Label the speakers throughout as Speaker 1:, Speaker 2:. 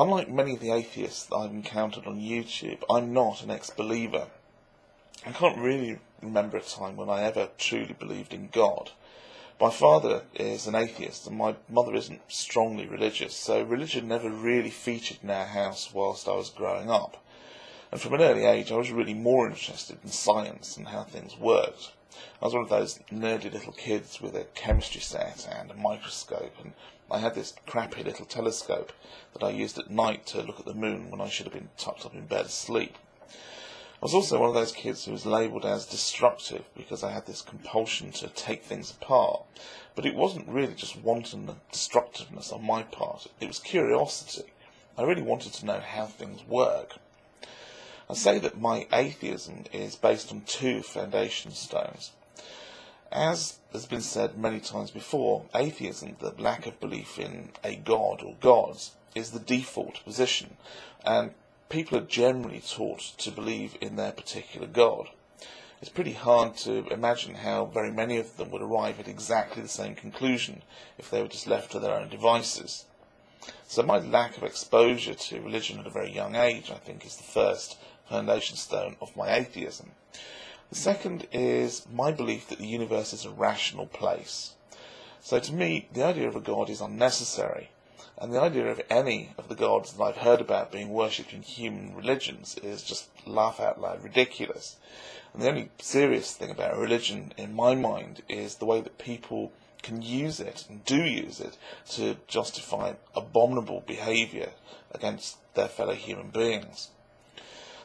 Speaker 1: unlike many of the atheists that I've encountered on YouTube, I'm not an ex-believer. I can't really remember a time when I ever truly believed in God. My father is an atheist and my mother isn't strongly religious, so religion never really featured in our house whilst I was growing up. And from an early age I was really more interested in science and how things worked. I was one of those nerdy little kids with a chemistry set and a microscope, and I had this crappy little telescope that I used at night to look at the moon when I should have been tucked up in bed asleep. I was also one of those kids who was labelled as destructive because I had this compulsion to take things apart. But it wasn't really just wanton destructiveness on my part, it was curiosity. I really wanted to know how things work. I say that my atheism is based on two foundation stones. As has been said many times before, atheism, the lack of belief in a god or gods, is the default position, and people are generally taught to believe in their particular god. It's pretty hard to imagine how very many of them would arrive at exactly the same conclusion if they were just left to their own devices. So my lack of exposure to religion at a very young age, I think, is the first foundation stone of my atheism. The second is my belief that the universe is a rational place. So to me, the idea of a god is unnecessary. And the idea of any of the gods that I've heard about being worshipped in human religions is just laugh-out-loud ridiculous. And the only serious thing about religion, in my mind, is the way that people can use it, and do use it, to justify abominable behaviour against their fellow human beings.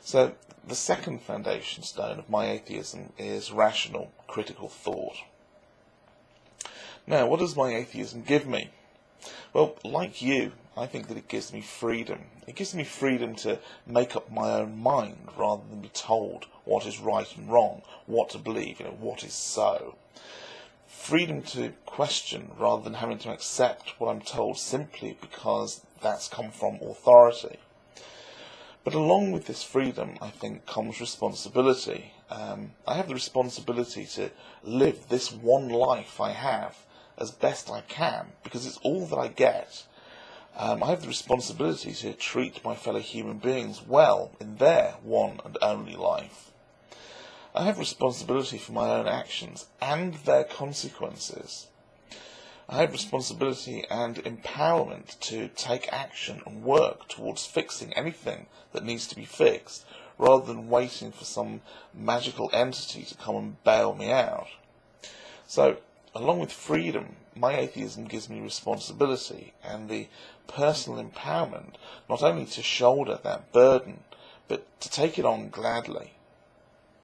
Speaker 1: So, the second foundation stone of my atheism is rational, critical thought. Now, what does my atheism give me? Well, like you, I think that it gives me freedom. It gives me freedom to make up my own mind rather than be told what is right and wrong, what to believe, what is so. Freedom to question rather than having to accept what I'm told simply because that's come from authority. But along with this freedom, I think, comes responsibility. I have the responsibility to live this one life I have as best I can, because it's all that I get. I have the responsibility to treat my fellow human beings well in their one and only life. I have responsibility for my own actions and their consequences. I have responsibility and empowerment to take action and work towards fixing anything that needs to be fixed, rather than waiting for some magical entity to come and bail me out. So, along with freedom, my atheism gives me responsibility and the personal empowerment not only to shoulder that burden, but to take it on gladly.